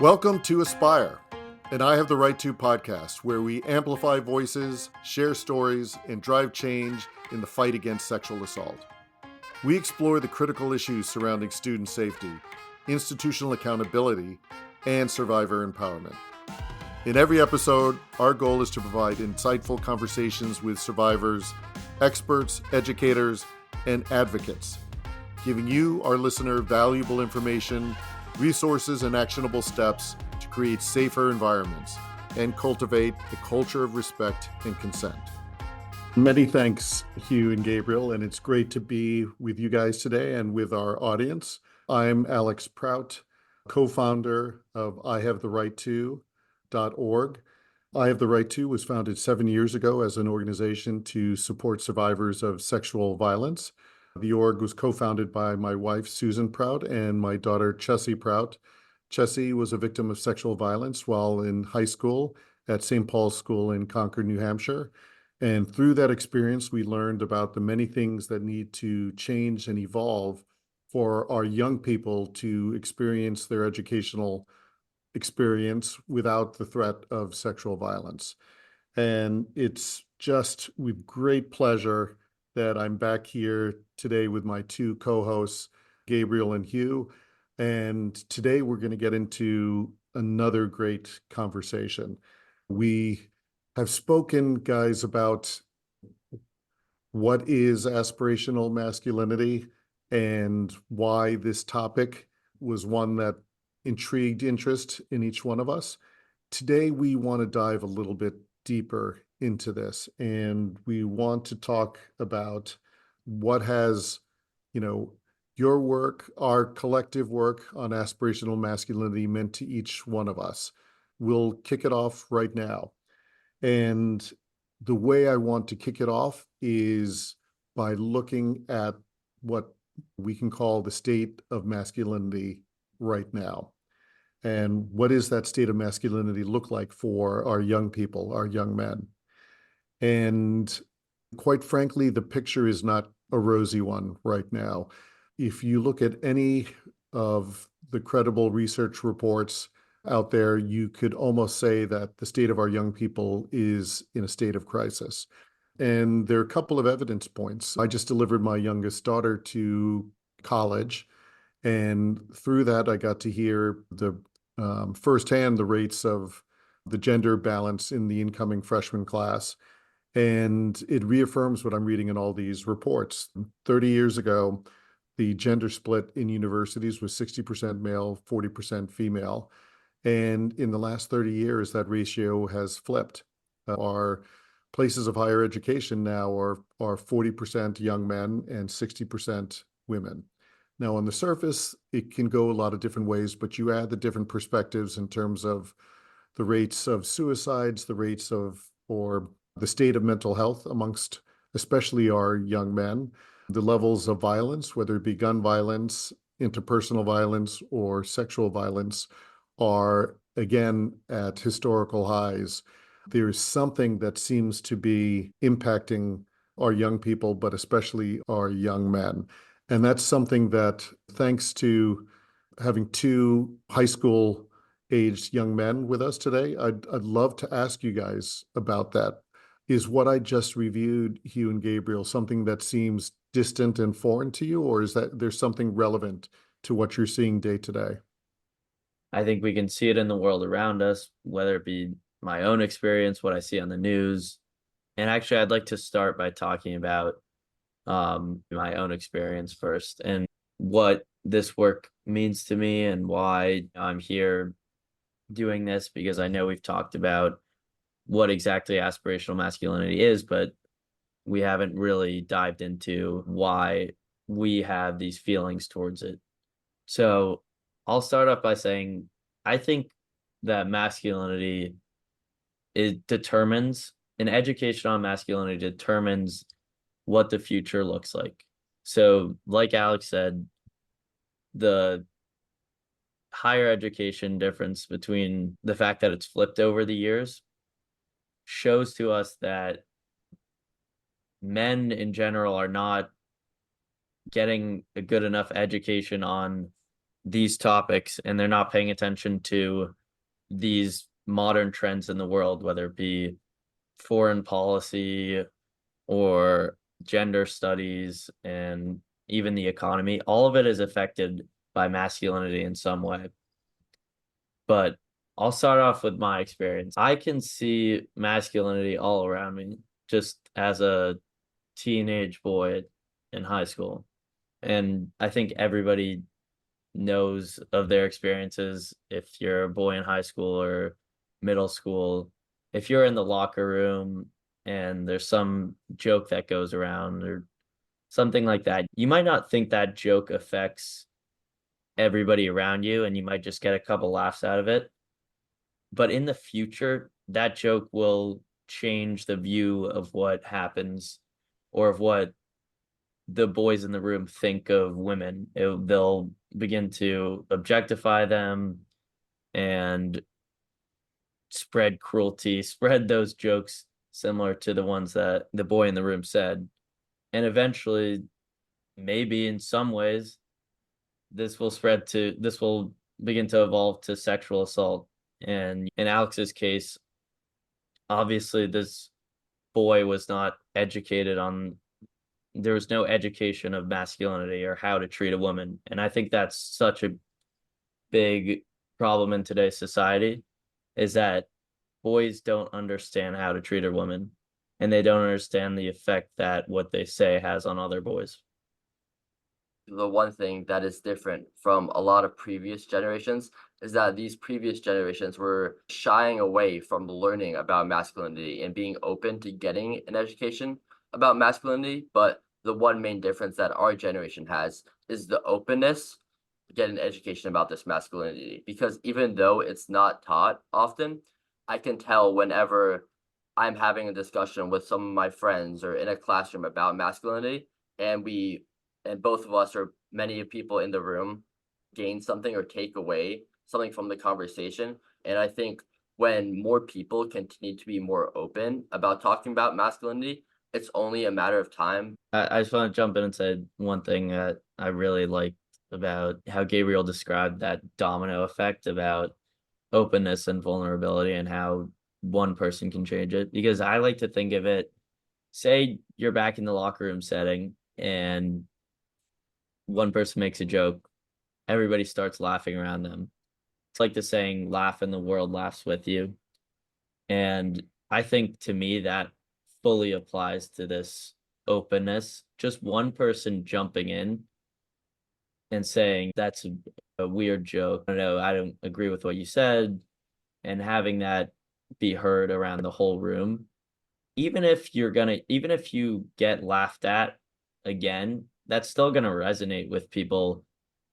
Welcome to Aspire, and I Have the Right To podcast, where we amplify voices, share stories, and drive change in the fight against sexual assault. We explore the critical issues surrounding student safety, institutional accountability, and survivor empowerment. In every episode, our goal is to provide insightful conversations with survivors, experts, educators, and advocates, giving you, our listener, valuable information, resources, and actionable steps to create safer environments and cultivate a culture of respect and consent. Many thanks, Hugh and Gabriel, and it's great to be with you guys today and with our audience. I'm Alex Prout, co-founder of IHaveTheRightTo.org. I Have the Right To was founded 7 years ago as an organization to support survivors of sexual violence. The org was co-founded by my wife, Susan Prout, and my daughter, Chessie Prout. Chessie was a victim of sexual violence while in high school at St. Paul's School in Concord, New Hampshire. And through that experience, we learned about the many things that need to change and evolve for our young people to experience their educational experience without the threat of sexual violence. And it's just with great pleasure that I'm back here today with my two co-hosts, Gabriel and Hugh. And today we're going to get into another great conversation. We have spoken, guys, about what is aspirational masculinity and why this topic was one that intrigued interest in each one of us. Today, we want to dive a little bit deeper into this, and we want to talk about what has, your work, our collective work on aspirational masculinity meant to each one of us. We'll kick it off right now. And the way I want to kick it off is by looking at what we can call the state of masculinity right now. And what does that state of masculinity look like for our young people, our young men? And quite frankly, the picture is not a rosy one right now. If you look at any of the credible research reports out there, you could almost say that the state of our young people is in a state of crisis. And there are a couple of evidence points. I just delivered my youngest daughter to college, and through that, I got to hear firsthand the rates of the gender balance in the incoming freshman class. And it reaffirms what I'm reading in all these reports. 30 years ago, the gender split in universities was 60% male, 40% female. And in the last 30 years, that ratio has flipped. Our places of higher education now are 40% young men and 60% women. Now, on the surface, it can go a lot of different ways, but you add the different perspectives in terms of the rates of suicides, the rates of, or the state of mental health amongst especially our young men, the levels of violence, whether it be gun violence, interpersonal violence, or sexual violence, are again at historical highs. There's something that seems to be impacting our young people, but especially our young men. And that's something that, thanks to having two high school aged young men with us today, I'd love to ask you guys about that. Is what I just reviewed, Hugh and Gabriel, something that seems distant and foreign to you, or is that there's something relevant to what you're seeing day to day? I think we can see it in the world around us, whether it be my own experience, what I see on the news. And actually, I'd like to start by talking about my own experience first and what this work means to me and why I'm here doing this, because I know we've talked about what exactly aspirational masculinity is, but we haven't really dived into why we have these feelings towards it. So I'll start off by saying I think that masculinity an education on masculinity determines what the future looks like. So, like Alex said, the higher education difference between the fact that it's flipped over the years shows to us that men in general are not getting a good enough education on these topics and they're not paying attention to these modern trends in the world, whether it be foreign policy or gender studies and even the economy, all of it is affected by masculinity in some way. But I'll start off with my experience. I can see masculinity all around me just as a teenage boy in high school. And I think everybody knows of their experiences. If you're a boy in high school or middle school, if you're in the locker room and there's some joke that goes around or something like that, you might not think that joke affects everybody around you and you might just get a couple laughs out of it. But in the future, that joke will change the view of what happens or of what the boys in the room think of women. They'll begin to objectify them and spread cruelty, spread those jokes similar to the ones that the boy in the room said. And eventually, maybe in some ways, this will begin to evolve to sexual assault. And in Alex's case, obviously, this boy was not educated on, there was no education of masculinity or how to treat a woman. And I think that's such a big problem in today's society, is that boys don't understand how to treat a woman and they don't understand the effect that what they say has on other boys. The one thing that is different from a lot of previous generations is that these previous generations were shying away from learning about masculinity and being open to getting an education about masculinity. But the one main difference that our generation has is the openness to get an education about this masculinity. Because even though it's not taught often, I can tell whenever I'm having a discussion with some of my friends or in a classroom about masculinity, and both of us or many people in the room gain something or take away something from the conversation. And I think when more people continue to be more open about talking about masculinity, it's only a matter of time. I just want to jump in and say one thing that I really liked about how Gabriel described that domino effect about openness and vulnerability and how one person can change it. Because I like to think of it, say you're back in the locker room setting and one person makes a joke, everybody starts laughing around them. It's like the saying, laugh and the world laughs with you. And I think to me that fully applies to this openness. Just one person jumping in and saying, that's a weird joke. I don't know, I don't agree with what you said. And having that be heard around the whole room. Even if you get laughed at again, that's still gonna resonate with people,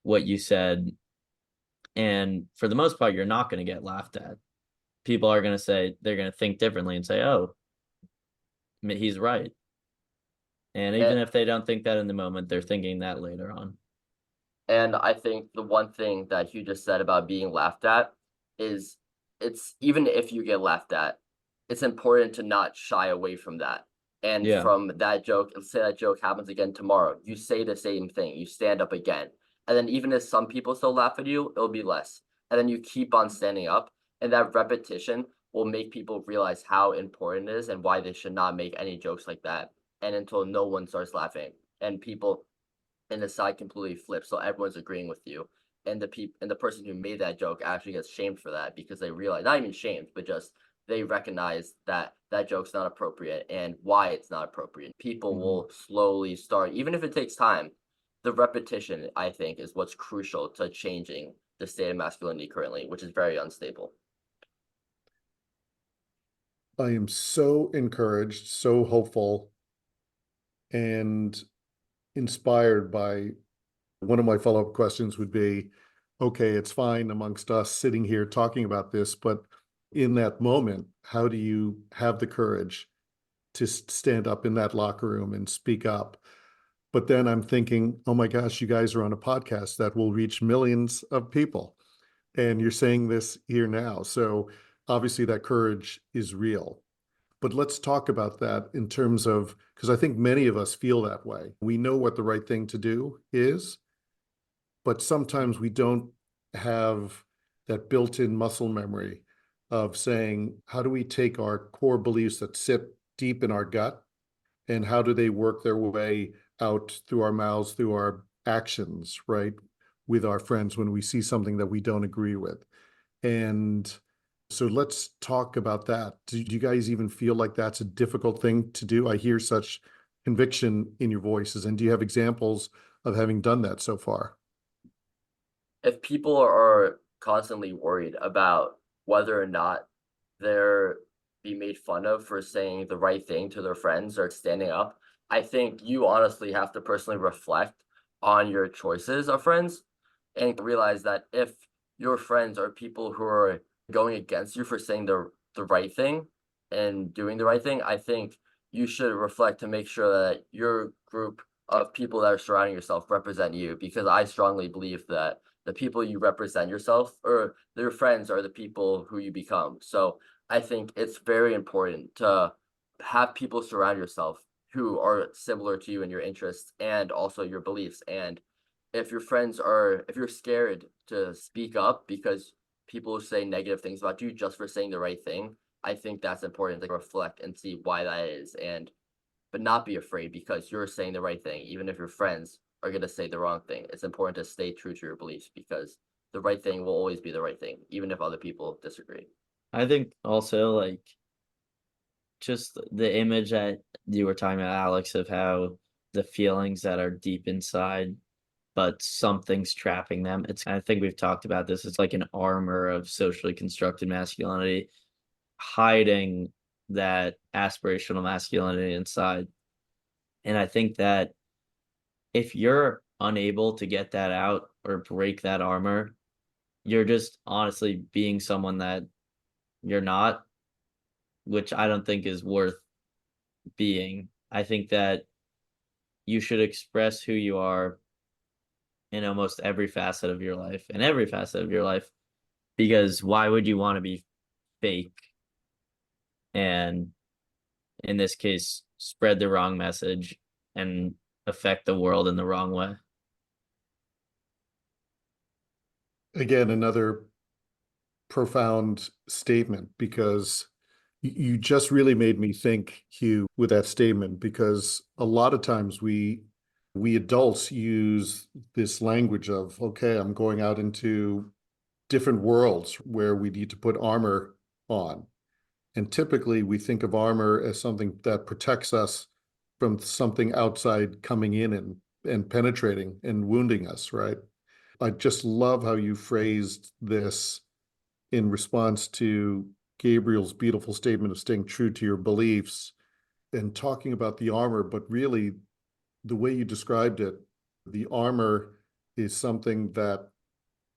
what you said. And for the most part, you're not gonna get laughed at. People are gonna say, they're gonna think differently and say, oh, he's right. And even if they don't think that in the moment, they're thinking that later on. And I think the one thing that Hugh just said about being laughed at is it's even if you get laughed at, it's important to not shy away from that. And Yeah. from that joke, let's say that joke happens again tomorrow, you say the same thing, you stand up again. And then even if some people still laugh at you, it'll be less. And then you keep on standing up, and that repetition will make people realize how important it is and why they should not make any jokes like that. And until no one starts laughing and people in the side completely flips, so everyone's agreeing with you. And the person who made that joke actually gets shamed for that because they realize, not even shamed, but just they recognize that that joke's not appropriate and why it's not appropriate. People will slowly start, even if it takes time. The repetition, I think, is what's crucial to changing the state of masculinity currently, which is very unstable. I am so encouraged, so hopeful, and inspired by one of my follow-up questions would be, okay, it's fine amongst us sitting here talking about this, but in that moment, how do you have the courage to stand up in that locker room and speak up? But then I'm thinking, oh my gosh, you guys are on a podcast that will reach millions of people. And you're saying this here now. So obviously that courage is real. But let's talk about that in terms of, because I think many of us feel that way. We know what the right thing to do is, but sometimes we don't have that built-in muscle memory of saying, how do we take our core beliefs that sit deep in our gut, and how do they work their way out through our mouths, through our actions, right? With our friends when we see something that we don't agree with. And so let's talk about that. Do you guys even feel like that's a difficult thing to do? I hear such conviction in your voices. And do you have examples of having done that so far? If people are constantly worried about whether or not they're being made fun of for saying the right thing to their friends or standing up, I think you honestly have to personally reflect on your choices of friends and realize that if your friends are people who are going against you for saying the right thing and doing the right thing, I think you should reflect to make sure that your group of people that are surrounding yourself represent you, because I strongly believe that the people you represent yourself or their friends are the people who you become. So I think it's very important to have people surround yourself who are similar to you in your interests and also your beliefs. And if your friends are, if you're scared to speak up because people say negative things about you just for saying the right thing, I think that's important to reflect and see why that is. And but not be afraid because you're saying the right thing, even if your friends are going to say the wrong thing. It's important to stay true to your beliefs because the right thing will always be the right thing, even if other people disagree. I think also like just the image that you were talking about, Alex, of how the feelings that are deep inside, but something's trapping them. I think we've talked about this. It's like an armor of socially constructed masculinity, hiding that aspirational masculinity inside. And I think that if you're unable to get that out or break that armor, you're just honestly being someone that you're not, which I don't think is worth being. I think that you should express who you are in almost every facet of your life, because why would you want to be fake and, in this case, spread the wrong message and affect the world in the wrong way? Again, another profound statement, because you just really made me think, Hugh, with that statement, because a lot of times we adults use this language of, okay, I'm going out into different worlds where we need to put armor on. And typically we think of armor as something that protects us from something outside coming in and penetrating and wounding us, right? I just love how you phrased this in response to Gabriel's beautiful statement of staying true to your beliefs and talking about the armor, but really the way you described it, the armor is something that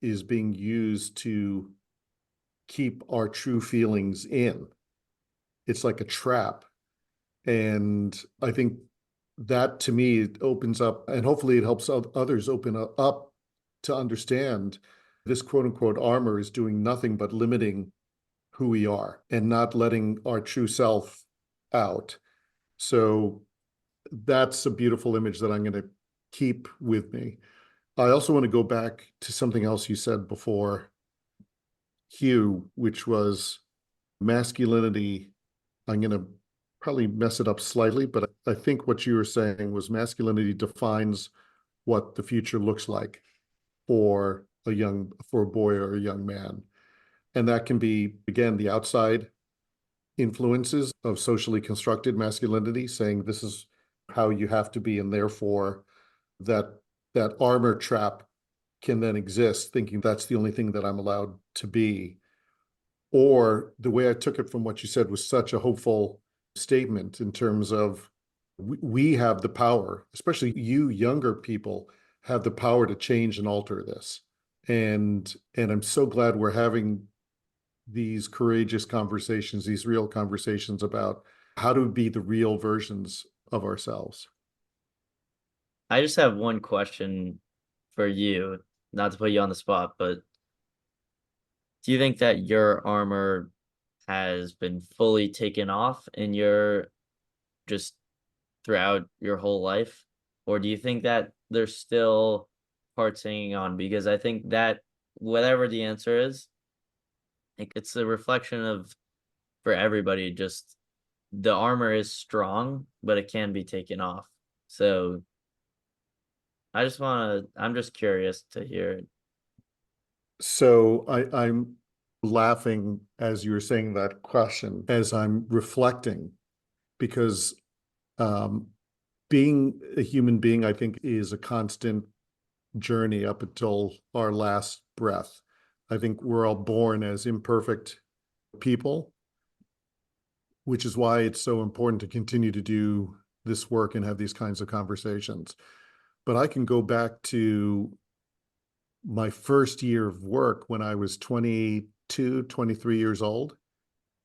is being used to keep our true feelings in. It's like a trap. And I think that to me it opens up, and hopefully it helps others open up to understand this quote unquote armor is doing nothing but limiting who we are and not letting our true self out. So that's a beautiful image that I'm going to keep with me. I also want to go back to something else you said before, Hugh, which was masculinity. I'm going to probably mess it up slightly, but I think what you were saying was masculinity defines what the future looks like for a boy or a young man. And that can be, again, the outside influences of socially constructed masculinity, saying this is how you have to be, and therefore that that armor trap can then exist, thinking that's the only thing that I'm allowed to be. Or the way I took it from what you said was such a hopeful statement in terms of we have the power, especially you younger people have the power to change and alter this. And I'm so glad we're having these courageous conversations, these real conversations about how to be the real versions of ourselves. I just have one question for you, not to put you on the spot, but do you think that your armor has been fully taken off in your just throughout your whole life? Or do you think that there's still part's hanging on, because I think that whatever the answer is, it's a reflection of, for everybody, just the armor is strong, but it can be taken off. So I'm just curious to hear it. So I'm laughing as you're saying that question, as I'm reflecting, because um, being a human being, I think, is a constant journey up until our last breath. I think we're all born as imperfect people, which is why it's so important to continue to do this work and have these kinds of conversations. But I can go back to my first year of work when I was 22, 23 years old,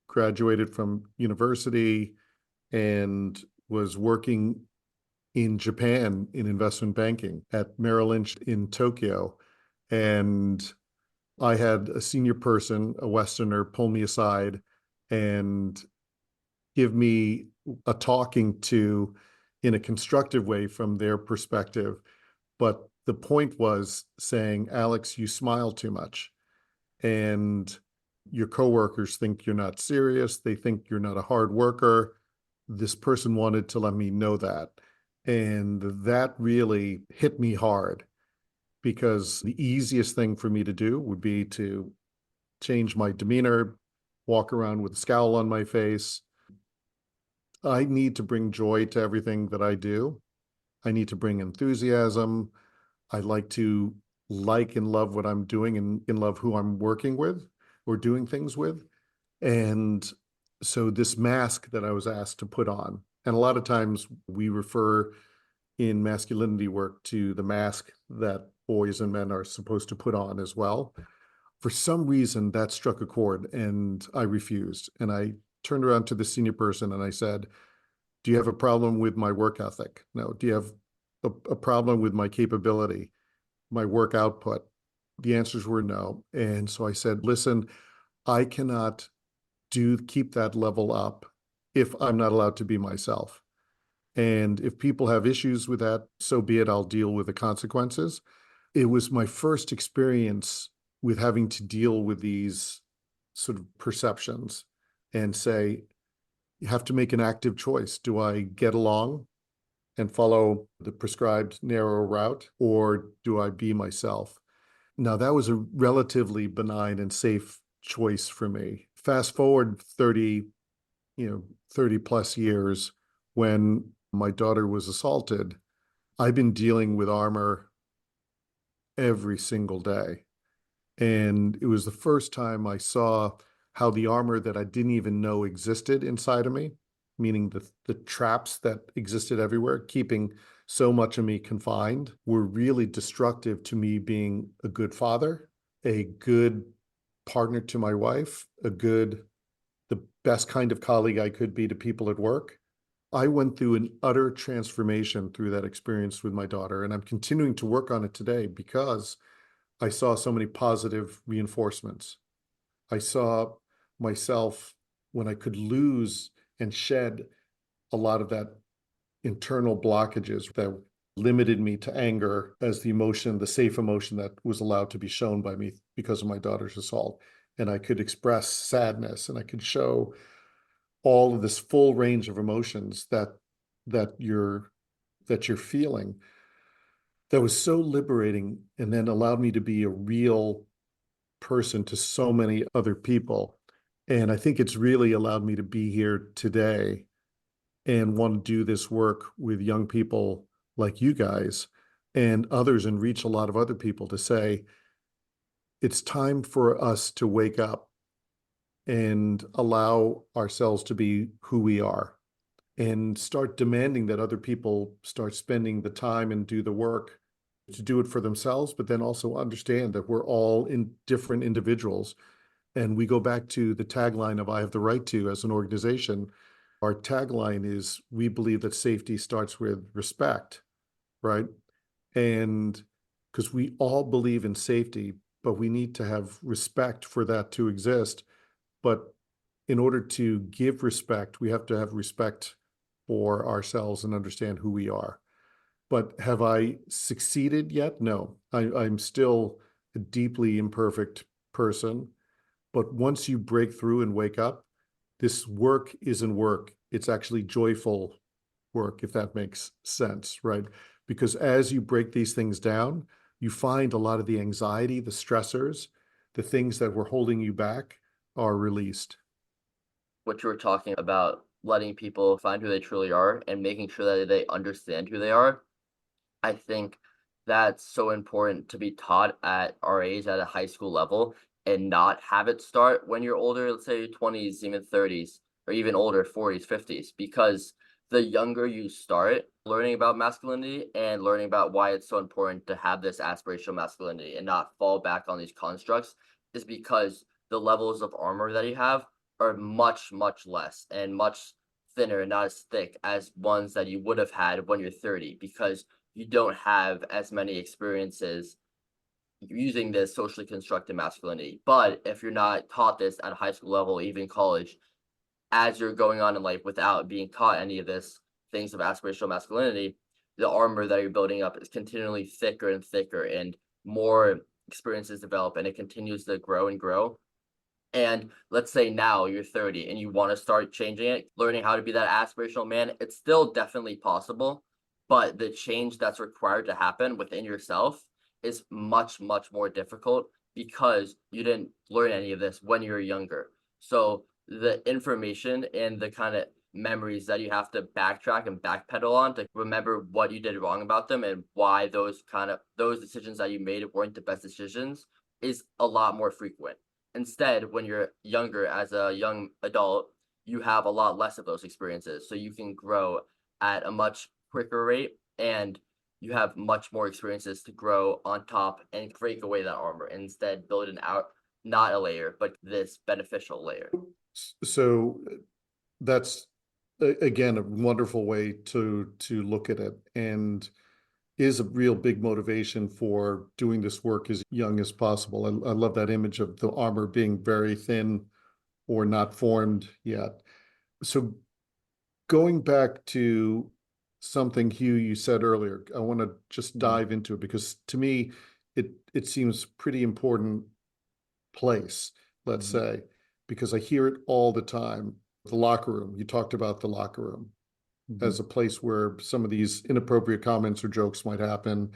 graduated from university and was working in Japan in investment banking at Merrill Lynch in Tokyo. And I had a senior person, a Westerner, pull me aside and give me a talking to in a constructive way from their perspective. But the point was saying, Alex, you smile too much. And your coworkers think you're not serious. They think you're not a hard worker. This person wanted to let me know that. And that really hit me hard, because the easiest thing for me to do would be to change my demeanor, walk around with a scowl on my face. I need to bring joy to everything that I do. I need to bring enthusiasm. I like and love what I'm doing and love who I'm working with or doing things with. And so this mask that I was asked to put on, and a lot of times we refer in masculinity work to the mask that boys and men are supposed to put on as well. For some reason, that struck a chord and I refused. And I turned around to the senior person and I said, do you have a problem with my work ethic? No. Do you have a problem with my capability, my work output? The answers were no. And so I said, listen, I cannot keep that level up if I'm not allowed to be myself. And if people have issues with that, so be it, I'll deal with the consequences. It was my first experience with having to deal with these sort of perceptions and say, you have to make an active choice. Do I get along and follow the prescribed narrow route, or do I be myself? Now, that was a relatively benign and safe choice for me. Fast forward 30 plus years, when my daughter was assaulted, I've been dealing with armor every single day. And it was the first time I saw how the armor that I didn't even know existed inside of me, meaning the traps that existed everywhere, keeping so much of me confined, were really destructive to me being a good father, a good partner to my wife, the best kind of colleague I could be to people at work. I went through an utter transformation through that experience with my daughter, and I'm continuing to work on it today because I saw so many positive reinforcements. I saw myself when I could lose and shed a lot of that internal blockages that limited me to anger as the emotion, the safe emotion that was allowed to be shown by me because of my daughter's assault. And I could express sadness, and I could show all of this full range of emotions that you're feeling. That was so liberating, and then allowed me to be a real person to so many other people. And I think it's really allowed me to be here today and want to do this work with young people like you guys and others, and reach a lot of other people to say, it's time for us to wake up and allow ourselves to be who we are, and start demanding that other people start spending the time and do the work to do it for themselves, but then also understand that we're all in different individuals. And we go back to the tagline of I Have the Right To as an organization. Our tagline is, we believe that safety starts with respect, right? And because we all believe in safety, but we need to have respect for that to exist. But in order to give respect, we have to have respect for ourselves and understand who we are. But have I succeeded yet? No, I'm still a deeply imperfect person. But once you break through and wake up, this work isn't work. It's actually joyful work, if that makes sense, right? Because as you break these things down, you find a lot of the anxiety, the stressors, the things that were holding you back are released. What you were talking about, letting people find who they truly are and making sure that they understand who they are, I think that's so important to be taught at our age at a high school level and not have it start when you're older, let's say your 20s, even 30s, or even older, 40s, 50s, because the younger you start learning about masculinity and learning about why it's so important to have this aspirational masculinity and not fall back on these constructs is because the levels of armor that you have are much, much less and much thinner and not as thick as ones that you would have had when you're 30, because you don't have as many experiences using this socially constructed masculinity. But if you're not taught this at a high school level, even college, as you're going on in life without being taught any of this things of aspirational masculinity, the armor that you're building up is continually thicker and thicker, and more experiences develop, and it continues to grow and grow. And let's say now you're 30 and you want to start changing it, learning how to be that aspirational man, it's still definitely possible, but the change that's required to happen within yourself is much, much more difficult because you didn't learn any of this when you were younger. So the information and the kind of memories that you have to backtrack and backpedal on to remember what you did wrong about them and why those decisions that you made weren't the best decisions is a lot more frequent. Instead, when you're younger, as a young adult, you have a lot less of those experiences. So you can grow at a much quicker rate, and you have much more experiences to grow on top and break away that armor, and instead build it out, not a layer, but this beneficial layer. So that's again a wonderful way to look at it, and is a real big motivation for doing this work as young as possible. I love that image of the armor being very thin or not formed yet. So going back to something, Hugh, you said earlier, I want to just dive into it because to me, it seems pretty important place, let's say, because I hear it all the time. The locker room, you talked about the locker room as a place where some of these inappropriate comments or jokes might happen.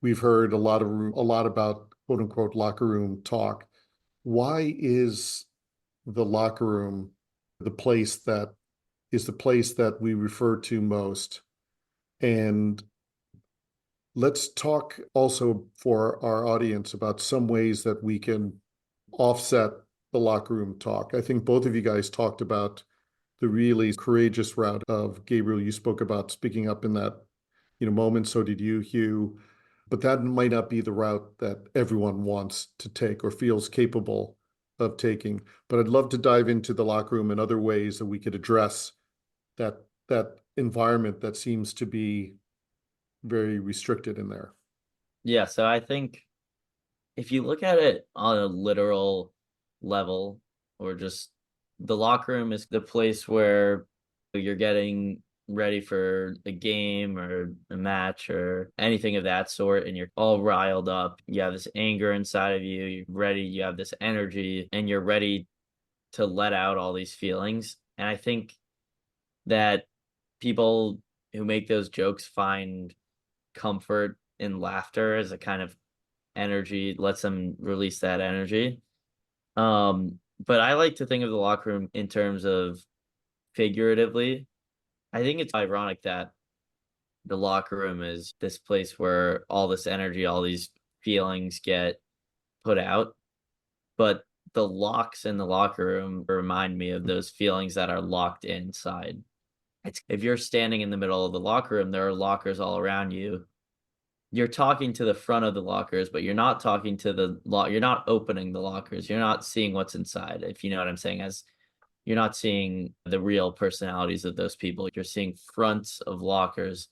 We've heard a lot about quote unquote locker room talk. Why is the locker room the place that we refer to most? And let's talk also for our audience about some ways that we can offset the locker room talk. I think both of you guys talked about the really courageous route of Gabriel. You spoke about speaking up in that, moment. So did you, Hugh. But that might not be the route that everyone wants to take or feels capable of taking. But I'd love to dive into the locker room and other ways that we could address that environment that seems to be very restricted in there. Yeah, so I think if you look at it on a literal level, or just the locker room is the place where you're getting ready for a game or a match or anything of that sort, and you're all riled up. You have this anger inside of you, you're ready, you have this energy, and you're ready to let out all these feelings. And I think that people who make those jokes find comfort in laughter as a kind of energy, lets them release that energy. But I like to think of the locker room in terms of figuratively. I think it's ironic that the locker room is this place where all this energy, all these feelings get put out, but the locks in the locker room remind me of those feelings that are locked inside. If you're standing in the middle of the locker room, there are lockers all around you. You're talking to the front of the lockers, but you're not talking to you're not opening the lockers. You're not seeing what's inside, if you know what I'm saying, as you're not seeing the real personalities of those people. You're seeing fronts of lockers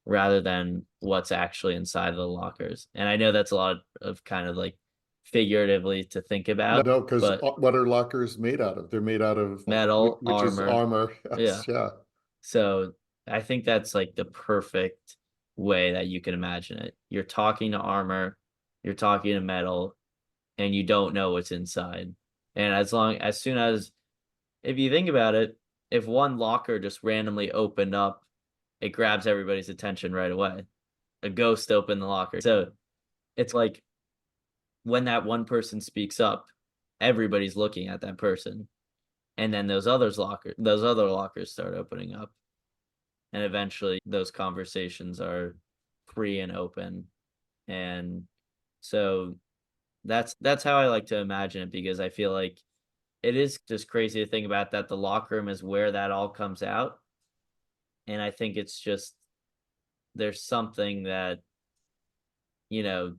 rather than what's actually inside of the lockers. And I know that's a lot of kind of like figuratively to think about, No, because but what are lockers made out of? They're made out of metal, which is armor. armor. Yeah. Yes, yeah. So I think that's like the perfect way that you can imagine it. You're talking to armor, you're talking to metal, and you don't know what's inside. And as soon as, if you think about it, if one locker just randomly opened up, it grabs everybody's attention right away. A ghost opened the locker. So it's like when that one person speaks up, everybody's looking at that person. And then those other lockers start opening up. And eventually those conversations are free and open. And so that's how I like to imagine it, because I feel like it is just crazy to think about that the locker room is where that all comes out. And I think it's just, there's something that, you know,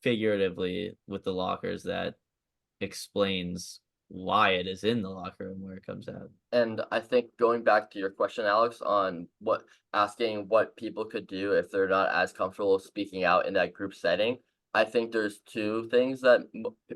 figuratively with the lockers that explains why it is in the locker room where it comes out. And I think going back to your question, Alex, on asking what people could do if they're not as comfortable speaking out in that group setting, I think there's two things that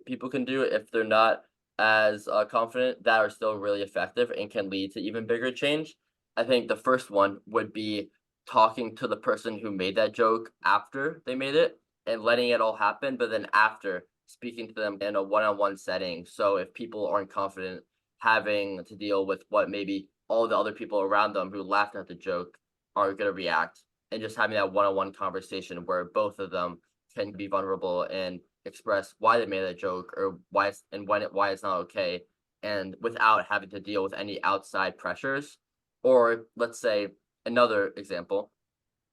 people can do if they're not as confident that are still really effective and can lead to even bigger change. I think the first one would be talking to the person who made that joke after they made it and letting it all happen, but then after speaking to them in a one-on-one setting. So if people aren't confident having to deal with what maybe all the other people around them who laughed at the joke are going to react, and just having that one-on-one conversation where both of them can be vulnerable and express why they made that joke or why it's not okay, and without having to deal with any outside pressures. Or let's say another example,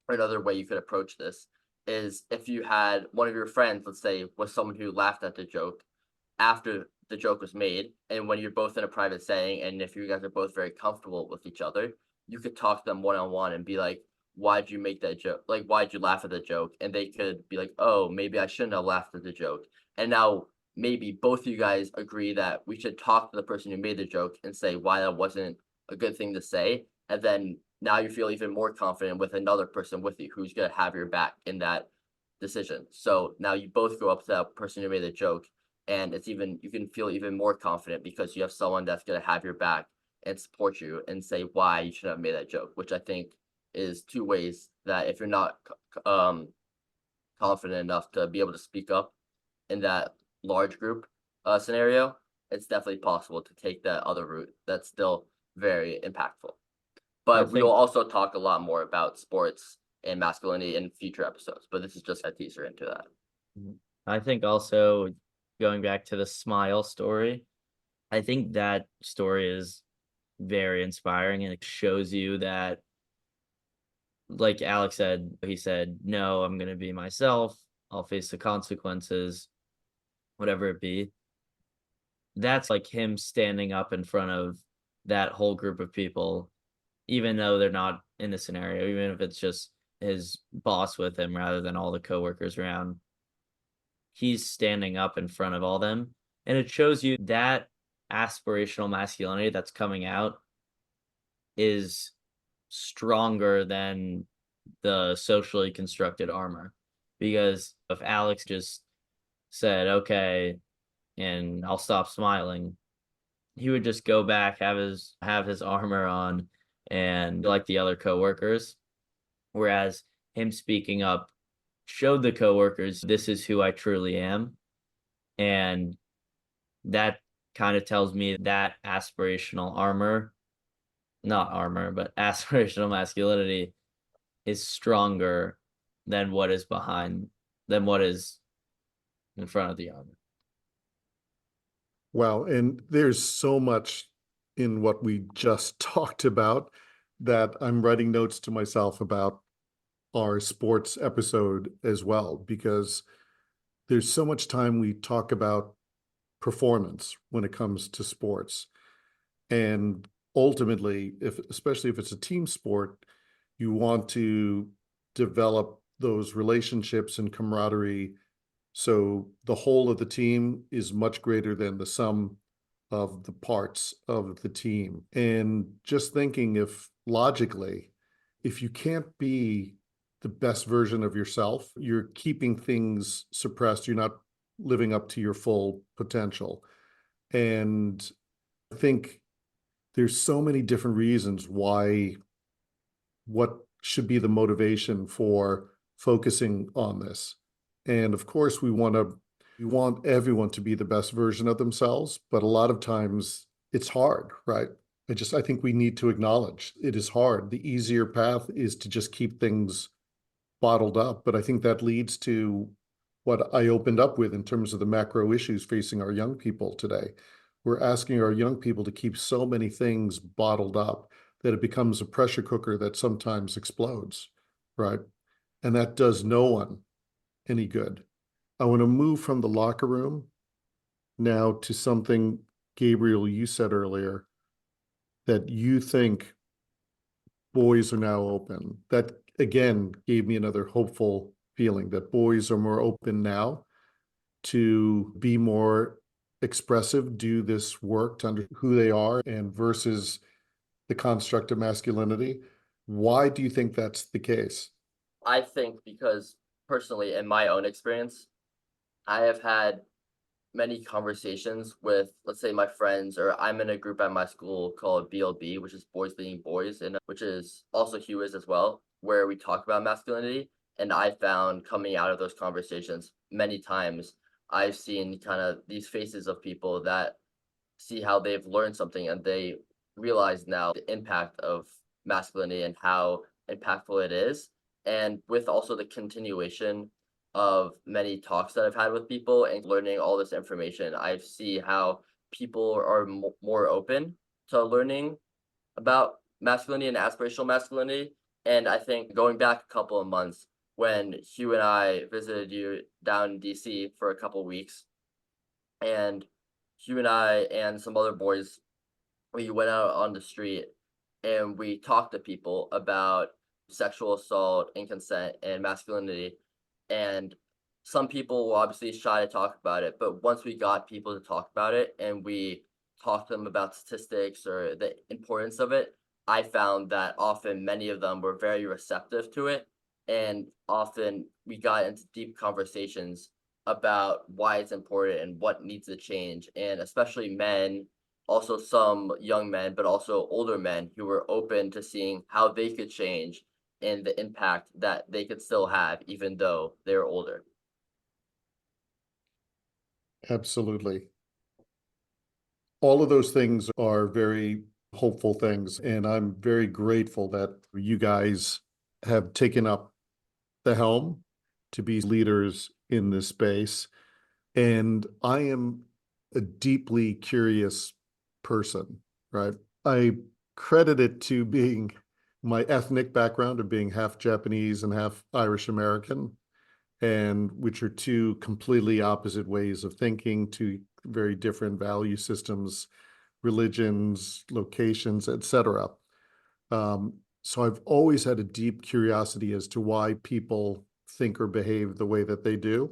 or another way you could approach this is if you had one of your friends, let's say, was someone who laughed at the joke after the joke was made, and when you're both in a private setting, and if you guys are both very comfortable with each other, you could talk to them one-on-one and be like, why'd you make that joke? Like, why'd you laugh at the joke? And they could be like, oh, maybe I shouldn't have laughed at the joke. And now maybe both of you guys agree that we should talk to the person who made the joke and say why that wasn't a good thing to say. And then now you feel even more confident with another person with you who's going to have your back in that decision. So now you both go up to that person who made the joke, and you can feel even more confident because you have someone that's going to have your back and support you and say why you should have made that joke, which I think is two ways that if you're not confident enough to be able to speak up in that large group scenario, it's definitely possible to take that other route that's still very impactful. But we will also talk a lot more about sports and masculinity in future episodes, but this is just a teaser into that. I think also, going back to the smile story, I think that story is very inspiring, and it shows you that, like Alex said, he said, no, I'm going to be myself. I'll face the consequences, whatever it be. That's like him standing up in front of that whole group of people, even though they're not in the scenario, even if it's just his boss with him rather than all the coworkers around. He's standing up in front of all them. And it shows you that aspirational masculinity that's coming out is stronger than the socially constructed armor. Because if Alex just said, okay, and I'll stop smiling, he would just go back, have his armor on, and like the other coworkers. Whereas him speaking up showed the coworkers, this is who I truly am. And that kind of tells me that aspirational aspirational masculinity is stronger than what is in front of the armor. Wow. And there's so much in what we just talked about that I'm writing notes to myself about our sports episode as well, because there's so much time we talk about performance when it comes to sports. And ultimately, especially if it's a team sport, you want to develop those relationships and camaraderie so the whole of the team is much greater than the sum of the parts of the team. And just thinking, if logically, if you can't be the best version of yourself, you're keeping things suppressed, you're not living up to your full potential. And I think there's so many different reasons why what should be the motivation for focusing on this. And of course, we want everyone to be the best version of themselves, but a lot of times it's hard, right? I think we need to acknowledge it is hard. The easier path is to just keep things bottled up. But I think that leads to what I opened up with in terms of the macro issues facing our young people today. We're asking our young people to keep so many things bottled up that it becomes a pressure cooker that sometimes explodes, right? And that does no one any good. I want to move from the locker room now to something, Gabriel, you said earlier, that you think boys are now open. That again gave me another hopeful feeling that boys are more open now to be more expressive, do this work to understand who they are and versus the construct of masculinity. Why do you think that's the case? I think because personally, in my own experience, I have had many conversations with, let's say, my friends, or I'm in a group at my school called BLB, which is Boys Being Boys, and which is also Hugh is as well, where we talk about masculinity. And I found coming out of those conversations many times, I've seen kind of these faces of people that see how they've learned something and they realize now the impact of masculinity and how impactful it is. And with also the continuation of many talks that I've had with people and learning all this information, I see how people are more open to learning about masculinity and aspirational masculinity. And I think going back a couple of months when Hugh and I visited you down in DC for a couple of weeks, and Hugh and I and some other boys, we went out on the street and we talked to people about sexual assault and consent and masculinity. And some people were obviously shy to talk about it, but once we got people to talk about it and we talked to them about statistics or the importance of it, I found that often many of them were very receptive to it. And often we got into deep conversations about why it's important and what needs to change. And especially men, also some young men, but also older men who were open to seeing how they could change and the impact that they could still have, even though they're older. Absolutely. All of those things are very hopeful things. And I'm very grateful that you guys have taken up the helm to be leaders in this space. And I am a deeply curious person, right? I credit it to being my ethnic background of being half Japanese and half Irish American, and which are two completely opposite ways of thinking, two very different value systems, religions, locations, etc. So I've always had a deep curiosity as to why people think or behave the way that they do.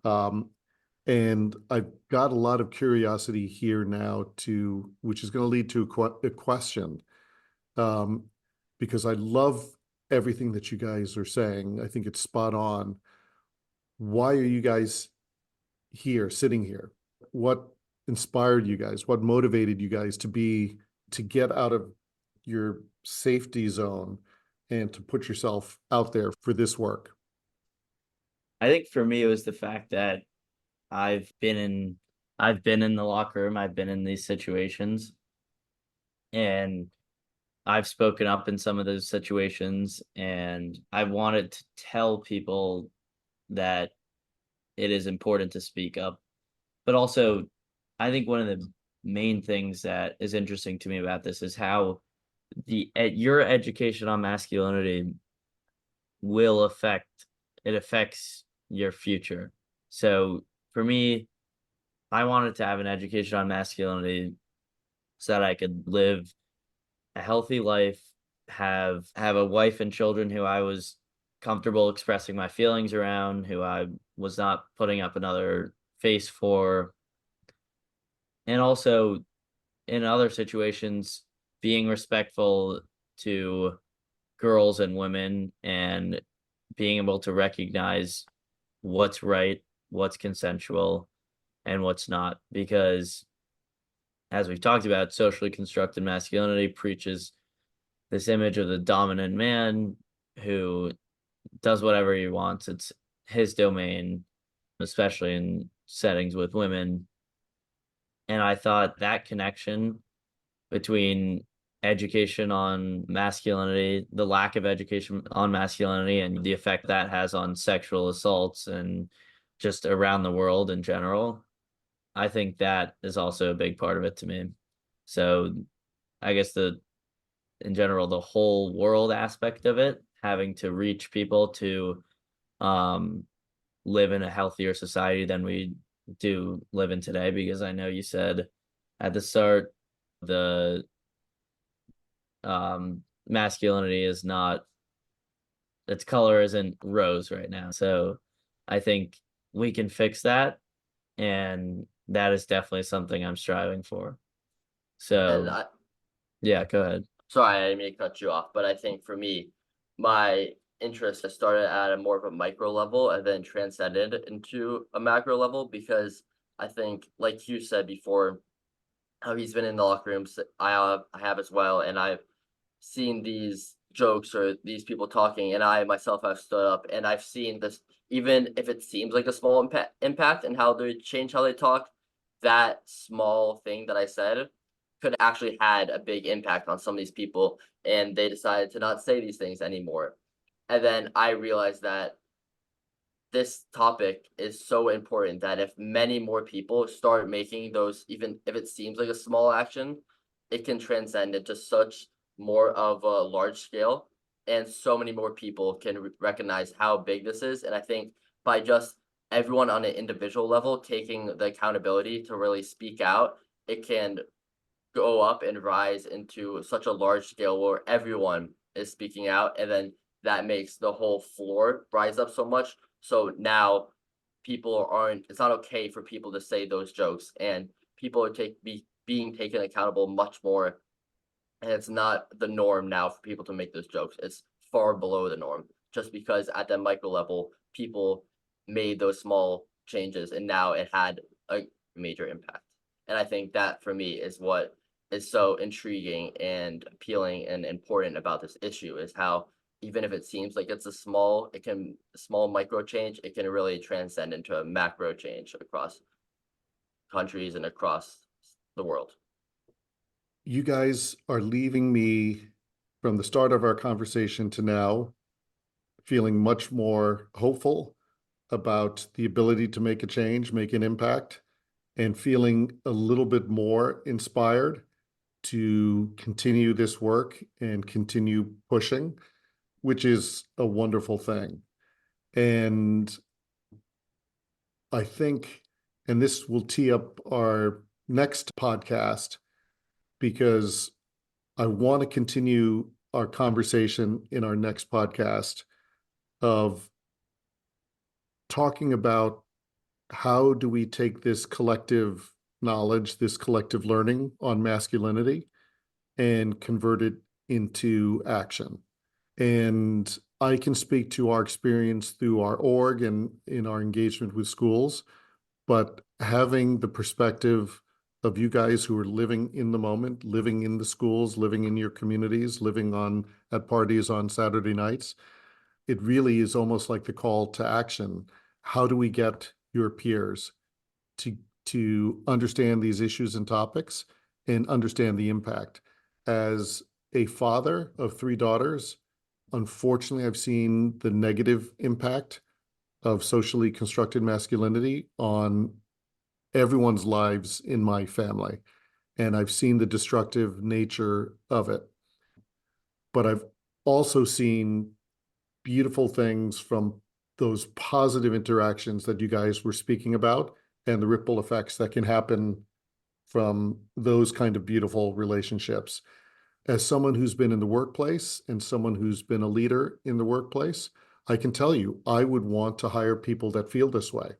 And I've got a lot of curiosity here now which is going to lead to a question, because I love everything that you guys are saying. I think it's spot on. Why are you guys here, sitting here? What inspired you guys? What motivated you guys to get out of your safety zone and to put yourself out there for this work? I think for me, it was the fact that I've been in the locker room, I've been in these situations, and I've spoken up in some of those situations, and I wanted to tell people that it is important to speak up. But also, I think one of the main things that is interesting to me about this is how your education on masculinity affects your future. So for me, I wanted to have an education on masculinity so that I could live a healthy life, have a wife and children who I was comfortable expressing my feelings around, who I was not putting up another face for, and also in other situations being respectful to girls and women and being able to recognize what's right, what's consensual, and what's not. Because as we've talked about, socially constructed masculinity preaches this image of the dominant man who does whatever he wants. It's his domain, especially in settings with women. And I thought that connection between education on masculinity, the lack of education on masculinity, and the effect that has on sexual assaults and just around the world in general, I think that is also a big part of it to me. So I guess in general, the whole world aspect of it, having to reach people to um, live in a healthier society than we do live in today, because I know you said at the start the masculinity is not, its color isn't rose right now. So I think we can fix that, and that is definitely something I'm striving for. And So yeah, go ahead. sorry, I didn't mean to cut you off, but I think for me, my interest has started at a more of a micro level and then transcended into a macro level, because I think, like you said before, how he's been in the locker rooms, I have as well, and I've seen these jokes or these people talking, and I myself have stood up and I've seen this, even if it seems like a small impact and how they change how they talk, that small thing that I said could actually had a big impact on some of these people, and they decided to not say these things anymore. And then I realized that this topic is so important that if many more people start making those, even if it seems like a small action, it can transcend into such more of a large scale, and so many more people can recognize how big this is. And I think by just everyone on an individual level taking the accountability to really speak out, it can go up and rise into such a large scale where everyone is speaking out, and then that makes the whole floor rise up so much. So now people aren't, it's not okay for people to say those jokes, and people are being taken accountable much more, and it's not the norm now for people to make those jokes. It's far below the norm, just because at that micro level people made those small changes and now it had a major impact. And I think that for me is what is so intriguing and appealing and important about this issue, is how even if it seems like it's a small micro change, it can really transcend into a macro change across countries and across the world. You guys are leaving me from the start of our conversation to now feeling much more hopeful about the ability to make a change, make an impact, and feeling a little bit more inspired to continue this work and continue pushing, which is a wonderful thing. And I think, and this will tee up our next podcast, because I want to continue our conversation in our next podcast of talking about how do we take this collective knowledge, this collective learning on masculinity, and convert it into action. And I can speak to our experience through our org and in our engagement with schools, but having the perspective of you guys who are living in the moment, living in the schools, living in your communities, living at parties on Saturday nights, it really is almost like the call to action. How do we get your peers to understand these issues and topics and understand the impact? As a father of 3 daughters, unfortunately, I've seen the negative impact of socially constructed masculinity on everyone's lives in my family. And I've seen the destructive nature of it. But I've also seen beautiful things from those positive interactions that you guys were speaking about, and the ripple effects that can happen from those kind of beautiful relationships. As someone who's been in the workplace and someone who's been a leader in the workplace, I can tell you, I would want to hire people that feel this way.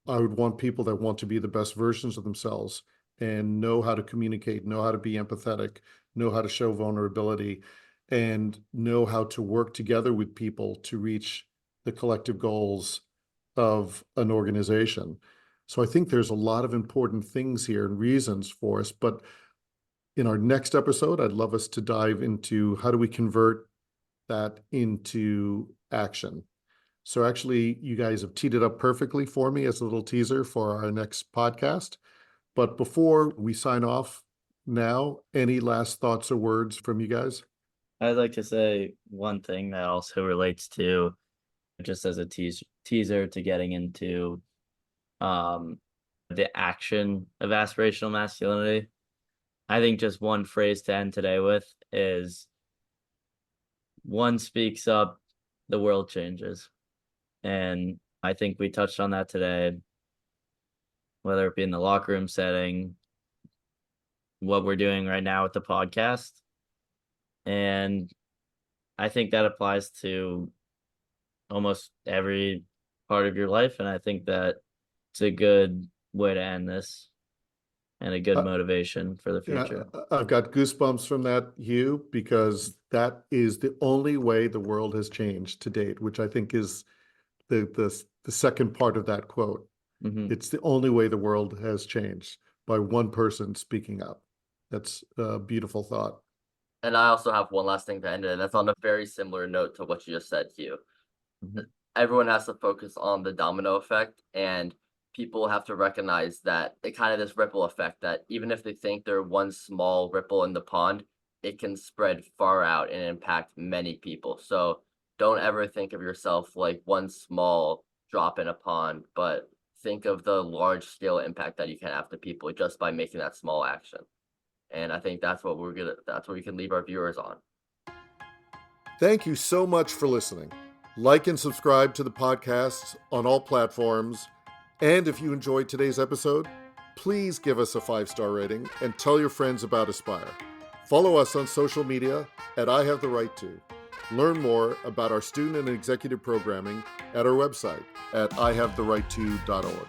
I would want people that want to be the best versions of themselves and know how to communicate, know how to be empathetic, know how to show vulnerability, and know how to work together with people to reach the collective goals of an organization. So I think there's a lot of important things here and reasons for us, but In our next episode, I'd love us to dive into how do we convert that into action. So actually, you guys have teed it up perfectly for me as a little teaser for our next podcast. But before we sign off now, any last thoughts or words from you guys? I'd like to say one thing that also relates to, just as a teaser to getting into the action of aspirational masculinity. I think just one phrase to end today with is, one speaks up, the world changes. And I think we touched on that today, whether it be in the locker room setting, what we're doing right now with the podcast. And I think that applies to almost every part of your life. And I think that it's a good way to end this and a good motivation for the future. I've got goosebumps from that, Hugh, because that is the only way the world has changed to date, which I think is the second part of that quote. Mhm. It's the only way the world has changed, by one person speaking up. That's a beautiful thought. And I also have one last thing to end it, and that's on a very similar note to what you just said, Hugh. Mhm. Everyone has to focus on the domino effect, and people have to recognize that it kind of this ripple effect, that even if they think they're one small ripple in the pond, it can spread far out and impact many people. So don't ever think of yourself like one small drop in a pond, but think of the large scale impact that you can have to people just by making that small action. And I think that's what we can leave our viewers on. Thank you so much for listening. Like and subscribe to the podcasts on all platforms. And if you enjoyed today's episode, please give us a 5-star rating and tell your friends about Aspire. Follow us on social media at I Have the Right To. Learn more about our student and executive programming at our website at ihavetherightto.org.